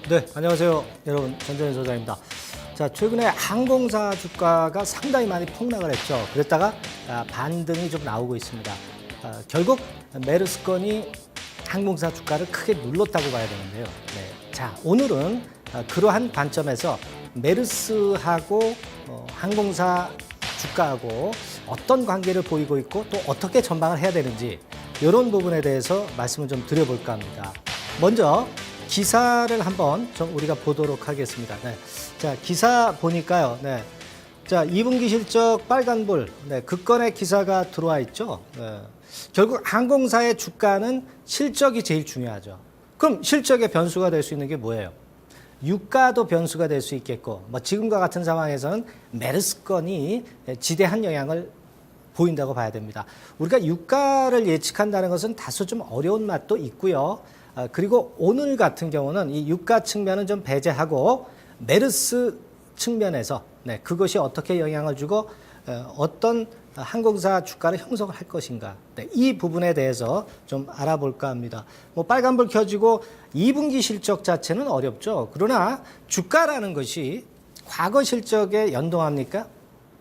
네, 안녕하세요. 여러분, 전정현 소장입니다. 자, 최근에 항공사 주가가 상당히 많이 폭락을 했죠. 그랬다가 반등이 좀 나오고 있습니다. 결국 메르스 건이 항공사 주가를 크게 눌렀다고 봐야 되는데요. 네. 자, 오늘은 그러한 관점에서 메르스하고 항공사 주가하고 어떤 관계를 보이고 있고 또 어떻게 전망을 해야 되는지 이런 부분에 대해서 말씀을 좀 드려볼까 합니다. 먼저 기사를 한번 좀 우리가 보도록 하겠습니다. 네. 자, 기사 보니까요. 네. 자, 2분기 실적 빨간불. 네. 그 건의 기사가 들어와 있죠. 네. 결국 항공사의 주가는 실적이 제일 중요하죠. 그럼 실적의 변수가 될 수 있는 게 뭐예요? 유가도 변수가 될 수 있겠고, 뭐 지금과 같은 상황에서는 메르스 건이 지대한 영향을 보인다고 봐야 됩니다. 우리가 유가를 예측한다는 것은 다소 좀 어려운 맛도 있고요. 그리고 오늘 같은 경우는 이 유가 측면은 좀 배제하고 메르스 측면에서 그것이 어떻게 영향을 주고 어떤 항공사 주가를 형성을 할 것인가, 이 부분에 대해서 좀 알아볼까 합니다. 뭐 빨간불 켜지고 2분기 실적 자체는 어렵죠. 그러나 주가라는 것이 과거 실적에 연동합니까?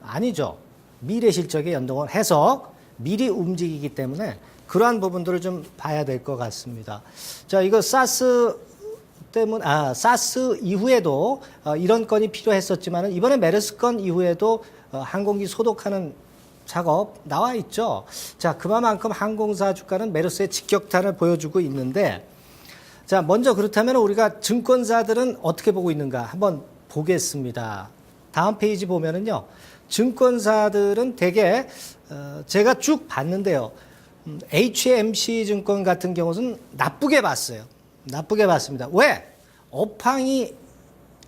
아니죠. 미래 실적에 연동을 해서 미리 움직이기 때문에 그러한 부분들을 좀 봐야 될 것 같습니다. 자, 이거 사스 이후에도 이런 건이 필요했었지만 이번에 메르스 건 이후에도 항공기 소독하는 작업 나와 있죠. 자, 그만큼 항공사 주가는 메르스의 직격탄을 보여주고 있는데, 자, 먼저 그렇다면 우리가 증권사들은 어떻게 보고 있는가 한번 보겠습니다. 다음 페이지 보면은요, 증권사들은 대개 제가 쭉 봤는데요. HMC 증권 같은 경우는 나쁘게 봤어요. 나쁘게 봤습니다. 왜? 업황이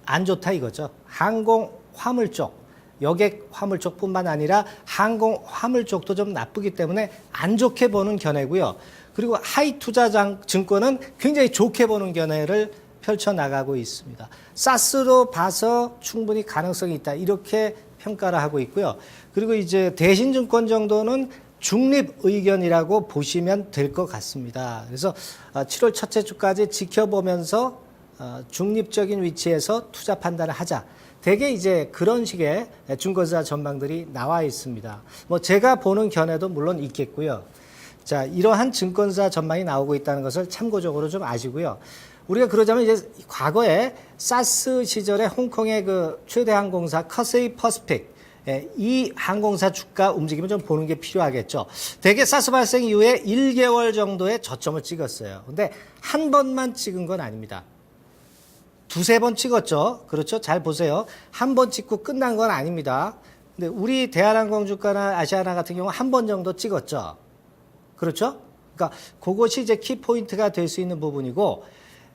안 좋다 이거죠. 항공 화물 쪽, 여객 화물 쪽뿐만 아니라 항공 화물 쪽도 좀 나쁘기 때문에 안 좋게 보는 견해고요. 그리고 하이투자 증권은 굉장히 좋게 보는 견해를 펼쳐나가고 있습니다. 사스로 봐서 충분히 가능성이 있다, 이렇게 평가를 하고 있고요. 그리고 이제 대신증권 정도는 중립 의견이라고 보시면 될 것 같습니다. 그래서 7월 첫째 주까지 지켜보면서 중립적인 위치에서 투자 판단을 하자. 대개 이제 그런 식의 증권사 전망들이 나와 있습니다. 뭐 제가 보는 견해도 물론 있겠고요. 자, 이러한 증권사 전망이 나오고 있다는 것을 참고적으로 좀 아시고요. 우리가 그러자면 이제 과거에 사스 시절에 홍콩의 그 최대 항공사 커세이 퍼시픽, 이 항공사 주가 움직임을 좀 보는 게 필요하겠죠. 대개 사스 발생 이후에 1개월 정도의 저점을 찍었어요. 근데 한 번만 찍은 건 아닙니다. 두세 번 찍었죠. 그렇죠. 잘 보세요. 한 번 찍고 끝난 건 아닙니다. 근데 우리 대한항공 주가나 아시아나 같은 경우 한 번 정도 찍었죠. 그렇죠. 그러니까 그것이 이제 키포인트가 될 수 있는 부분이고,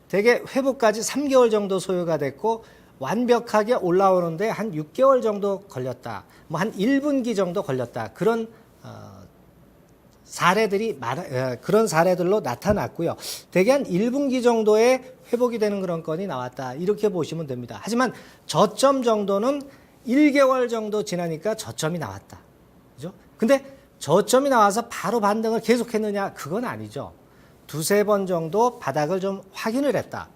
대개 회복까지 3개월 정도 소요가 됐고, 완벽하게 올라오는데 한 6개월 정도 걸렸다. 뭐 한 1분기 정도 걸렸다. 그런 그런 사례들로 나타났고요. 대개 한 1분기 정도에 회복이 되는 그런 건이 나왔다, 이렇게 보시면 됩니다. 하지만 저점 정도는 1개월 정도 지나니까 저점이 나왔다. 그죠? 근데 저점이 나와서 바로 반등을 계속했느냐? 그건 아니죠. 두세 번 정도 바닥을 좀 확인을 했다.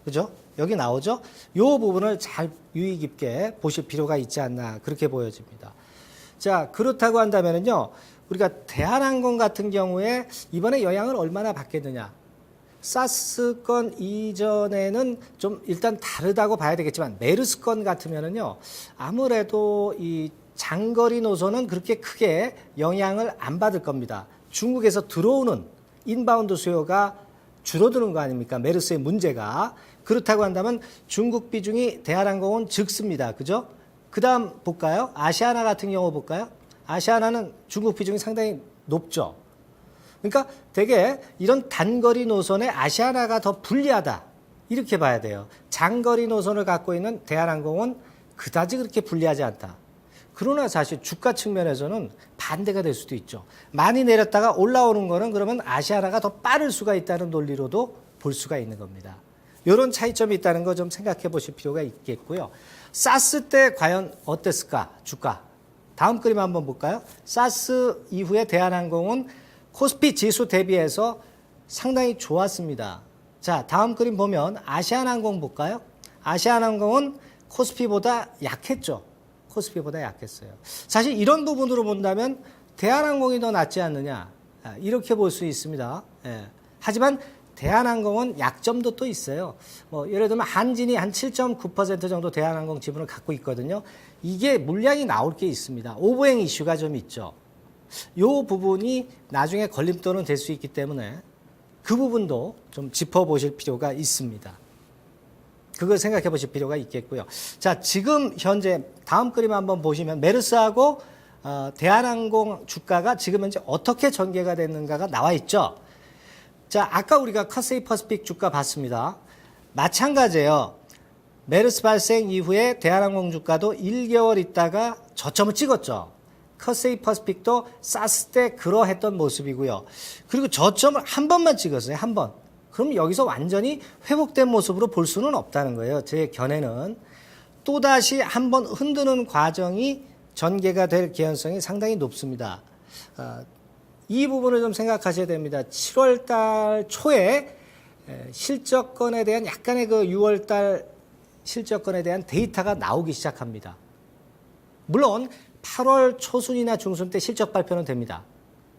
그죠? 여기 나오죠? 이 부분을 잘 유의 깊게 보실 필요가 있지 않나, 그렇게 보여집니다. 자, 그렇다고 한다면요, 우리가 대한항공 같은 경우에 이번에 영향을 얼마나 받겠느냐. 사스 건 이전에는 좀 일단 다르다고 봐야 되겠지만, 메르스 건 같으면은요, 아무래도 이 장거리 노선은 그렇게 크게 영향을 안 받을 겁니다. 중국에서 들어오는 인바운드 수요가 줄어드는 거 아닙니까? 메르스의 문제가. 그렇다고 한다면 중국 비중이 대한항공은 적습니다. 그죠? 그 다음 볼까요? 아시아나 같은 경우 볼까요? 아시아나는 중국 비중이 상당히 높죠. 그러니까 되게 이런 단거리 노선에 아시아나가 더 불리하다, 이렇게 봐야 돼요. 장거리 노선을 갖고 있는 대한항공은 그다지 그렇게 불리하지 않다. 그러나 사실 주가 측면에서는 반대가 될 수도 있죠. 많이 내렸다가 올라오는 거는 그러면 아시아나가 더 빠를 수가 있다는 논리로도 볼 수가 있는 겁니다. 이런 차이점이 있다는 거 좀 생각해 보실 필요가 있겠고요. 사스 때 과연 어땠을까, 주가. 다음 그림 한번 볼까요? 사스 이후에 대한항공은 코스피 지수 대비해서 상당히 좋았습니다. 자, 다음 그림 보면 아시아나항공 볼까요? 아시아나항공은 코스피보다 약했죠. 코스피보다 약했어요. 사실 이런 부분으로 본다면 대한항공이 더 낫지 않느냐, 이렇게 볼 수 있습니다. 예. 하지만 대한항공은 약점도 또 있어요. 뭐 예를 들면 한진이 한 7.9% 정도 대한항공 지분을 갖고 있거든요. 이게 물량이 나올 게 있습니다. 오버행 이슈가 좀 있죠. 이 부분이 나중에 걸림돌은 될 수 있기 때문에 그 부분도 좀 짚어보실 필요가 있습니다. 그걸 생각해 보실 필요가 있겠고요. 자, 지금 현재 다음 그림 한번 보시면 메르스하고 대한항공 주가가 지금 현재 어떻게 전개가 됐는가가 나와 있죠. 자, 아까 우리가 커세이 퍼시픽 주가 봤습니다. 마찬가지예요. 메르스 발생 이후에 대한항공 주가도 1개월 있다가 저점을 찍었죠. 커세이 퍼시픽도 사스 때 그러했던 모습이고요. 그리고 저점을 한 번만 찍었어요. 한 번. 그럼 여기서 완전히 회복된 모습으로 볼 수는 없다는 거예요. 제 견해는. 또다시 한 번 흔드는 과정이 전개가 될 개연성이 상당히 높습니다. 이 부분을 좀 생각하셔야 됩니다. 7월 달 초에 실적건에 대한 약간의 그 6월 달 실적건에 대한 데이터가 나오기 시작합니다. 물론 8월 초순이나 중순 때 실적 발표는 됩니다.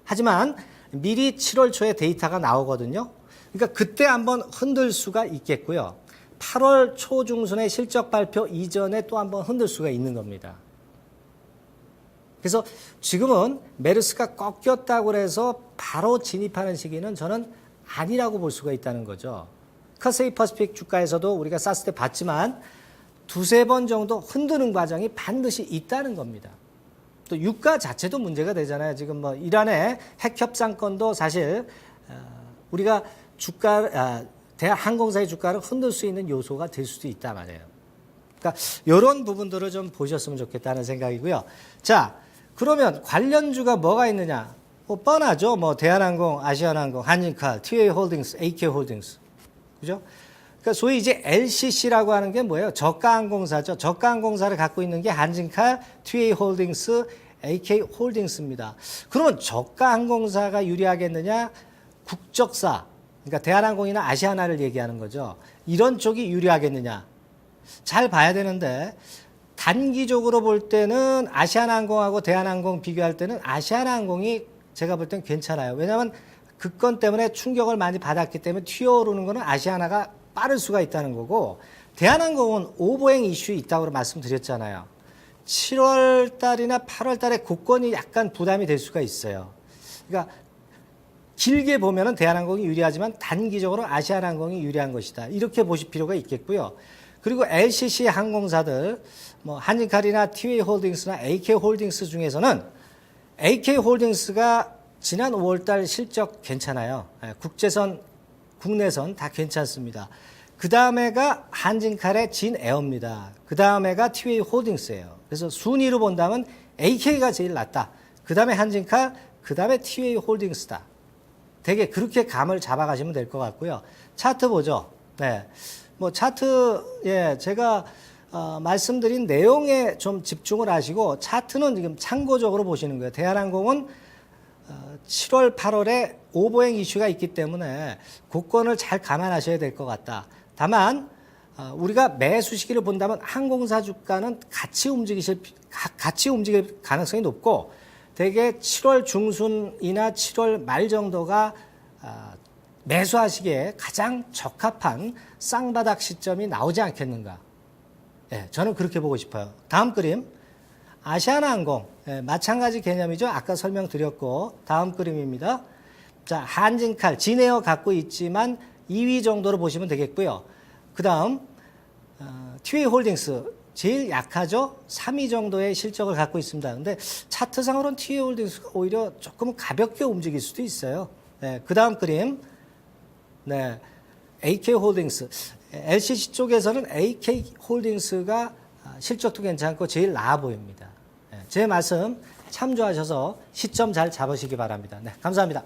하지만 미리 7월 초에 데이터가 나오거든요. 그러니까 그때 한번 흔들 수가 있겠고요. 8월 초중순의 실적 발표 이전에 또 한번 흔들 수가 있는 겁니다. 그래서 지금은 메르스가 꺾였다고 해서 바로 진입하는 시기는 저는 아니라고 볼 수가 있다는 거죠. 커세이 퍼시픽 주가에서도 우리가 사스 때 봤지만 두세 번 정도 흔드는 과정이 반드시 있다는 겁니다. 또 유가 자체도 문제가 되잖아요. 지금 뭐 이란의 핵 협상건도 사실 우리가 대한항공사의 주가를 흔들 수 있는 요소가 될 수도 있단 말이에요. 그러니까 이런 부분들을 좀 보셨으면 좋겠다는 생각이고요. 자, 그러면 관련주가 뭐가 있느냐? 뭐 뻔하죠. 뭐 대한항공, 아시아나항공, 한진칼, TA홀딩스, AK홀딩스. 그죠? 그러니까 소위 이제 LCC라고 하는 게 뭐예요? 저가항공사죠. 저가항공사를 갖고 있는 게 한진칼, TA홀딩스, AK홀딩스입니다. 그러면 저가항공사가 유리하겠느냐? 국적사, 그러니까 대한항공이나 아시아나를 얘기하는 거죠. 이런 쪽이 유리하겠느냐? 잘 봐야 되는데 단기적으로 볼 때는 아시아나항공하고 대한항공 비교할 때는 아시아나항공이 제가 볼 땐 괜찮아요. 왜냐하면 그 건 때문에 충격을 많이 받았기 때문에 튀어오르는 거는 아시아나가 빠를 수가 있다는 거고, 대한항공은 오버행 이슈 있다고 말씀드렸잖아요. 7월 달이나 8월 달에 고건이 약간 부담이 될 수가 있어요. 그러니까 길게 보면은 대한항공이 유리하지만 단기적으로 아시아나항공이 유리한 것이다. 이렇게 보실 필요가 있겠고요. 그리고 LCC 항공사들, 뭐 한진칼이나 TA홀딩스나 AK홀딩스 중에서는 AK홀딩스가 지난 5월달 실적 괜찮아요. 국제선, 국내선 다 괜찮습니다. 그 다음에가 한진칼의 진에어입니다. 그 다음에가 TA홀딩스예요. 그래서 순위로 본다면 AK가 제일 낫다. 그 다음에 한진칼, 그 다음에 TA홀딩스다. 되게 그렇게 감을 잡아가시면 될 것 같고요. 차트 보죠. 네. 뭐 차트, 제가 말씀드린 내용에 좀 집중을 하시고 차트는 지금 참고적으로 보시는 거예요. 대한항공은 7월, 8월에 오버행 이슈가 있기 때문에 고건을 잘 감안하셔야 될 것 같다. 다만 우리가 매수 시기를 본다면 항공사 주가는 같이 움직일 가능성이 높고, 대개 7월 중순이나 7월 말 정도가 매수하시기에 가장 적합한 쌍바닥 시점이 나오지 않겠는가. 저는 그렇게 보고 싶어요. 다음 그림, 아시아나항공. 마찬가지 개념이죠. 아까 설명드렸고, 다음 그림입니다. 자, 한진칼, 진에어 갖고 있지만 2위 정도로 보시면 되겠고요. 그 다음, TA홀딩스. 제일 약하죠? 3위 정도의 실적을 갖고 있습니다. 근데 차트상으로는 TA홀딩스가 오히려 조금 가볍게 움직일 수도 있어요. 그 다음 그림, AK홀딩스. LCC 쪽에서는 AK홀딩스가 실적도 괜찮고 제일 나아 보입니다. 제 말씀 참조하셔서 시점 잘 잡으시기 바랍니다. 감사합니다.